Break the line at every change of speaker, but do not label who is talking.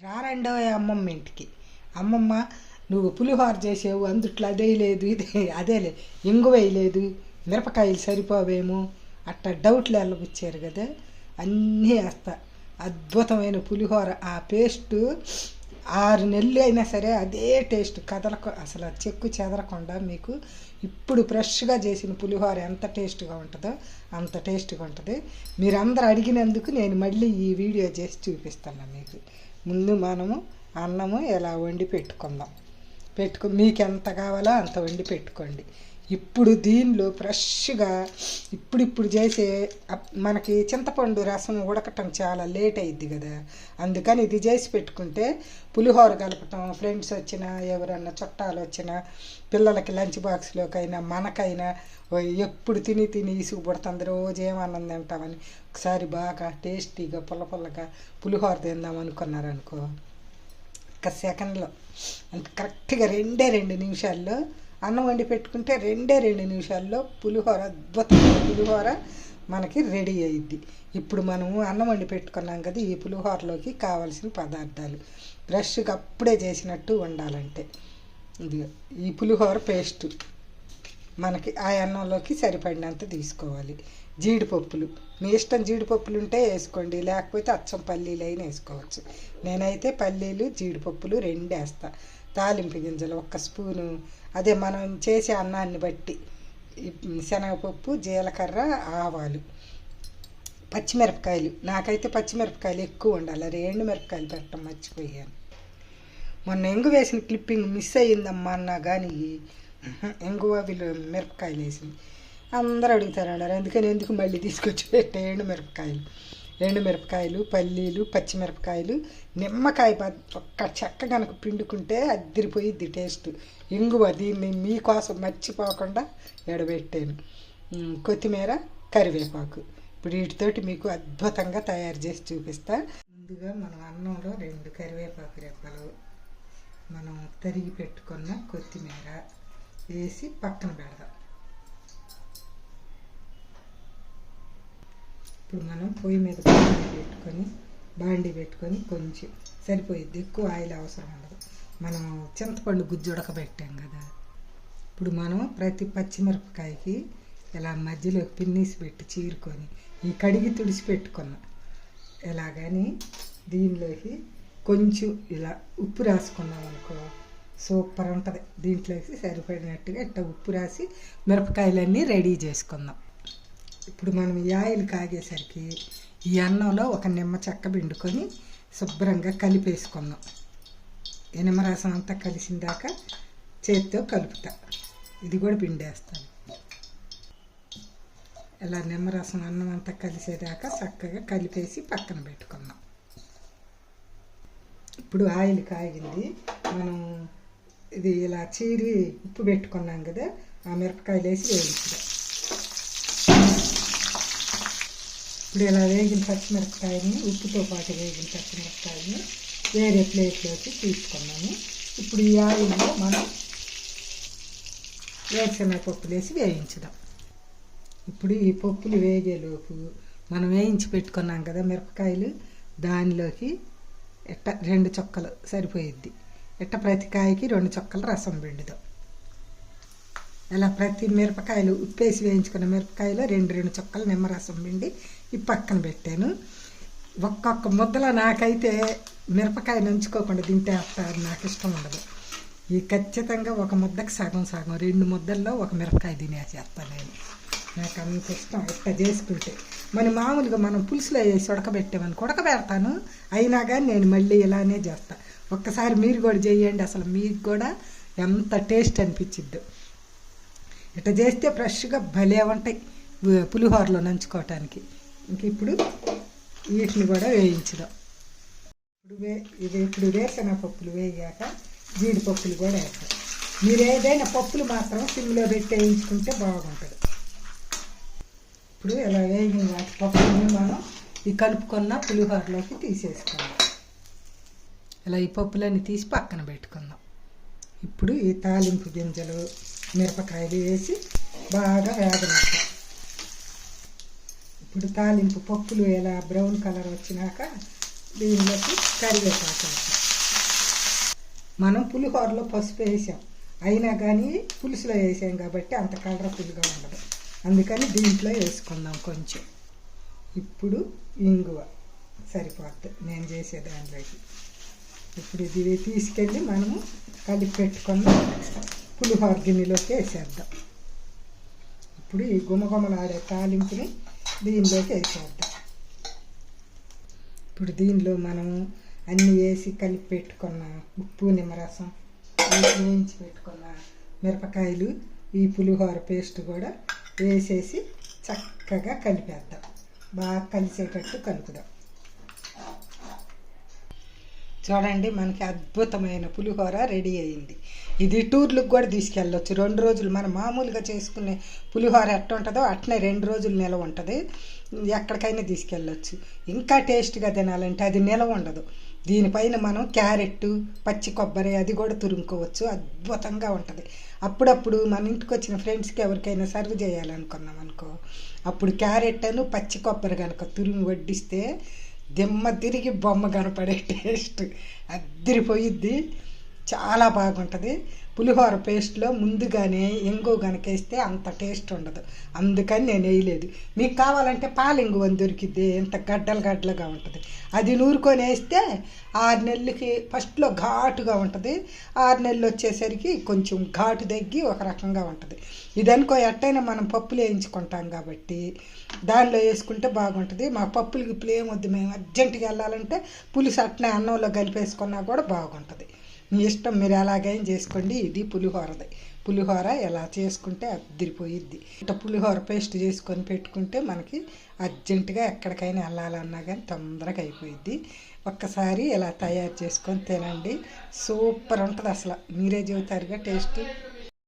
రారండో అమ్మమ్మ ఇంటికి. అమ్మమ్మ నువ్వు పులిహోర చేసావు, అందుట్లో అదే లేదు ఇది అదే లేదు, ఇంగు వేయలేదు, మిరపకాయలు సరిపోవేమో అట్లా డౌట్లు వెళ్ళబుచ్చారు కదా. అన్నీ వేస్తా. అద్భుతమైన పులిహోర. ఆ పేస్టు 6 నెలలు అయినా సరే అదే టేస్ట్ కదలకు, అసలు చెక్కు చెదరకుండా మీకు ఇప్పుడు ఫ్రెష్గా చేసిన పులిహోర ఎంత టేస్ట్గా ఉంటుందో అంత టేస్ట్గా ఉంటుంది. మీరందరూ అడిగినందుకు నేను మళ్ళీ ఈ వీడియో చేసి చూపిస్తాను మీకు. ముందు మనము అన్నము ఎలా వండి పెట్టుకుందాం. మీకు ఎంత కావాలో అంత వండి పెట్టుకోండి. ఇప్పుడు దీనిలో ఫ్రెష్గా ఇప్పుడు చేసే మనకి చింతపండు రసం ఉడకటం చాలా లేట్ అయ్యిద్ది కదా. అందుకని ఇది చేసి పెట్టుకుంటే పులిహోర కలపటం, ఫ్రెండ్స్ వచ్చినా ఎవరన్నా చుట్టాలు వచ్చినా పిల్లలకి లంచ్ బాక్స్లోకైనా మనకైనా ఎప్పుడు తిని ఇసుగు పుడుతుంది, రోజు ఏమన్నం తింటామని ఒకసారి బాగా టేస్టీగా పుల్లగా పులిహోర తిందాం అనుకున్నారనుకో, ఒక సెకండ్లో అంటే కరెక్ట్గా 2 నిమిషాల్లో అన్నం వండి పెట్టుకుంటే 2 నిమిషాల్లో పులిహోర, అద్భుతమైన పులిహోర మనకి రెడీ అయ్యిద్ది. ఇప్పుడు మనము అన్నం వండి పెట్టుకున్నాం కదా, ఈ పులిహోరలోకి కావాల్సిన పదార్థాలు ఫ్రెష్గా అప్పుడే చేసినట్టు ఉండాలంటే ఇది ఈ పులిహోర పేస్టు మనకి ఆ అన్నంలోకి సరిపడినంత తీసుకోవాలి. జీడిపప్పులు మీ ఇష్టం, జీడిపప్పులు ఉంటే వేసుకోండి, లేకపోతే అచ్చం పల్లీలు అయినా వేసుకోవచ్చు. నేనైతే పల్లీలు జీడిపప్పులు 2 వేస్తా. తాలింపు గింజలు 1 స్పూను, అదే మనం చేసే అన్నాన్ని బట్టి శనగపప్పు, జీలకర్ర, ఆవాలు, పచ్చిమిరపకాయలు. నాకైతే పచ్చిమిరపకాయలు ఎక్కువ ఉండాలి, 2 మిరపకాయలు పెట్టడం మర్చిపోయాను. మొన్న ఎంగు వేసిన క్లిప్పింగ్ మిస్ అయ్యిందమ్మా అన్నా కానీ ఎంగువ వీళ్ళు మిరపకాయలు వేసింది. అందరూ అడుగుతారన్నారు, అందుకని ఎందుకు మళ్ళీ తీసుకొచ్చి పెట్టే ఎండు మిరపకాయలు, పల్లీలు, పచ్చిమిరపకాయలు, నిమ్మకాయ ఒక్క చెక్క కనుక పిండుకుంటే అదిరిపోయిద్ది టేస్ట్. ఇంగువ దీన్ని మీకోసం మర్చిపోకుండా ఎడబెట్టాను. కొత్తిమీర, కరివేపాకు. ఇప్పుడు వీటితోటి మీకు అద్భుతంగా తయారు చేసి చూపిస్తా. ముందుగా మనం అన్నంలో 2 కరివేపాకు రెబ్బలు, మనం తరిగి పెట్టుకున్న కొత్తిమీర వేసి పక్కన పెడదాం. ఇప్పుడు మనం పొయ్యి మీద బాండీ పెట్టుకొని కొంచెం సరిపోయిద్ది, ఎక్కువ ఆయిల్ అవసరం ఉండదు. మనం చింతపండు గుజ్జు ఉడకబెట్టాం కదా. ఇప్పుడు మనం ప్రతి పచ్చిమిరపకాయకి ఇలా మధ్యలో పిన్నీసి పెట్టి చీరుకొని ఈ కడిగి తుడిసి పెట్టుకున్నాం. ఎలాగని దీనిలోకి కొంచెం ఇలా ఉప్పు రాసుకున్నాం అనుకో, సూపర్ ఉంటుంది. దీంట్లోకి సరిపడినట్టుగా ఇట్లా ఉప్పు రాసి మిరపకాయలన్నీ రెడీ చేసుకుందాం. ఇప్పుడు మనం ఈ ఆయిల్ కాగేసరికి ఈ అన్నంలో 1 నిమ్మ చెక్క పిండుకొని శుభ్రంగా కలిపేసుకుందాం. ఈ నిమ్మరసం అంతా కలిసిన దాకా చేతితో కలుపుతా. ఇది కూడా పిండేస్తాను. ఇలా నిమ్మరసం అన్నం అంతా కలిసేదాకా చక్కగా కలిపేసి పక్కన పెట్టుకుందాం. ఇప్పుడు ఆయిల్ కాగింది. మనం ఇది ఇలా చీరి ఉప్పు పెట్టుకున్నాం కదా, ఆ మిరపకాయలు వేసి వేయించుదాం. ఇప్పుడు ఇలా వేగిన పచ్చిమిరపకాయని, ఉప్పుతో పాటు వేగిన పచ్చిమిరపకాయని వేరే ప్లేట్లోకి తీసుకున్నాము. ఇప్పుడు ఈ ఆయిల్లో మనం వేరుశనగ పప్పులు వేసి వేయించుదాం. ఇప్పుడు ఈ పప్పులు వేగేలోపు మనం వేయించి పెట్టుకున్నాం కదా మిరపకాయలు, దానిలోకి ఎట్ట 2 చుక్కలు సరిపోయిద్ది. ఎట్ట ప్రతి కాయకి 2 చుక్కలు రసం పిండుదాం. ఇలా ప్రతి మిరపకాయలు ఉప్పేసి వేయించుకున్న మిరపకాయలు 2 చుక్కలు నిమ్మరసం పిండి ఈ పక్కన పెట్టాను. ఒక్కొక్క ముద్దలో నాకైతే మిరపకాయ నంచుకోకుండా తింటే నాకు ఇష్టం ఉండదు. ఈ ఖచ్చితంగా ఒక ముద్దకి సగం 2 ముద్దల్లో 1 మిరపకాయ తినేసేస్తాను నేను. నాకు అంత ఇష్టం ఇట్లా చేసుకుంటే. మామూలుగా మనం పులుసులో వేసి ఉడకబెట్టామని ఉడకబెడతాను, అయినా కానీ నేను మళ్ళీ ఇలానే చేస్తాను. ఒక్కసారి మీరు కూడా చేయండి, అసలు మీకు కూడా ఎంత టేస్ట్ అనిపించిద్దో. ఇట్లా చేస్తే ఫ్రెష్గా భలే ఉంటాయి పులిహోరలో నంచుకోవటానికి. ఇంక ఇప్పుడు వీటిని కూడా వేయించుదాం. ఇప్పుడు వేరుశనగ పప్పులు వేయాక జీడిపప్పులు కూడా వేస్తాం. మీరు ఏదైనా పప్పులు మాత్రం సిమ్లో పెట్టి వేయించుకుంటే బాగుంటుంది. ఇప్పుడు ఇలా వేగిన వాటి పప్పులని మనం ఈ కలుపుకున్న పులిహోరలోకి తీసేసుకుందాం. ఇలా ఈ పప్పులన్నీ తీసి పక్కన పెట్టుకుందాం. ఇప్పుడు ఈ తాలింపు గింజలు, మిరపకాయలు వేసి బాగా వేగనిస్తాం. ఇప్పుడు తాలింపు పప్పులు ఇలా బ్రౌన్ కలర్ వచ్చినాక దీనిలోకి కరివేపాకు వేసాం. మనం పులిహోరలో పసుపు వేసాం, అయినా కానీ పులుసులో వేసాం కాబట్టి అంత కలర్ఫుల్గా ఉండదు, అందుకని దీంట్లో వేసుకుందాం కొంచెం. ఇప్పుడు ఇంగువ సరిపోద్ది నేను చేసే దాంట్లోకి. ఇప్పుడు ఇది తీసుకెళ్ళి మనము కలిపి పెట్టుకున్న పులిహోర గిన్నెలోకి వేసేద్దాం. ఇప్పుడు ఈ గుమగుమలాడే తాలింపుని దీనిలోకి వేసేద్దాం. ఇప్పుడు దీనిలో మనము అన్నీ వేసి కలిపి పెట్టుకున్న ఉప్పు నిమ్మరసం వేయించి పెట్టుకున్న మిరపకాయలు ఈ పులిహోర పేస్ట్ కూడా వేసేసి చక్కగా కలిపేద్దాం. బాగా కలిసేటట్టు కలుపుదాం. చూడండి, మనకి అద్భుతమైన పులిహోర రెడీ అయింది. ఇది టూర్లకు కూడా తీసుకెళ్ళవచ్చు. 2 రోజులు మనం మామూలుగా చేసుకునే పులిహోర ఎట్ట ఉంటుందో అట్నే 2 రోజులు నిలవ ఉంటుంది. ఎక్కడికైనా తీసుకెళ్ళవచ్చు. ఇంకా టేస్ట్గా తినాలంటే అది నిలవ ఉండదు. దీనిపైన మనం క్యారెట్, పచ్చి కొబ్బరి అది కూడా తురుముకోవచ్చు. అద్భుతంగా ఉంటుంది. అప్పుడప్పుడు మన ఇంటికి వచ్చిన ఫ్రెండ్స్కి ఎవరికైనా సర్వ్ చేయాలనుకున్నాం అనుకో, అప్పుడు క్యారెట్ను పచ్చి కొబ్బరి కనుక తురుము వడ్డిస్తే దిమ్మ తిరిగి బొమ్మ కనపడే టేస్ట్ అద్దరిపోయిద్ది. చాలా బాగుంటుంది. పులిహోర పేస్ట్లో ముందుగానే ఇంగువ కనుక వేస్తే అంత టేస్ట్ ఉండదు, అందుకని నేను వేయలేదు. మీకు కావాలంటే పాలింగువ అని దొరికిద్ది, ఎంత గడ్డలుగా ఉంటుంది. అది నూరుకొని వేస్తే 6 నెలలకి ఫస్ట్లో ఘాటుగా ఉంటుంది, 6 నెలలు వచ్చేసరికి కొంచెం ఘాటు తగ్గి ఒక రకంగా ఉంటుంది. ఇది అనుకో ఎట్టయినా మనం పప్పులు వేయించుకుంటాం కాబట్టి దానిలో వేసుకుంటే బాగుంటుంది. మా పప్పులకి ఇప్పుడు ఏమొద్దు, మేము అర్జెంటుగా వెళ్ళాలంటే పులుసు అట్నే అన్నంలో కలిపేసుకున్నా కూడా బాగుంటుంది. మీ ఇష్టం, మీరు ఎలాగైనా చేసుకోండి. ఇది పులిహోరది. పులిహోర ఎలా చేసుకుంటే అద్దరిపోయిద్ది. ఇట్లా పులిహోర పేస్ట్ చేసుకొని పెట్టుకుంటే మనకి అర్జెంటుగా ఎక్కడికైనా వెళ్ళాలన్నా కానీ తొందరగా అయిపోయిద్ది. ఒక్కసారి ఇలా తయారు చేసుకొని తినండి, సూపర్ ఉంటుంది. అసలు మీరే చెబుతారుగా టేస్ట్.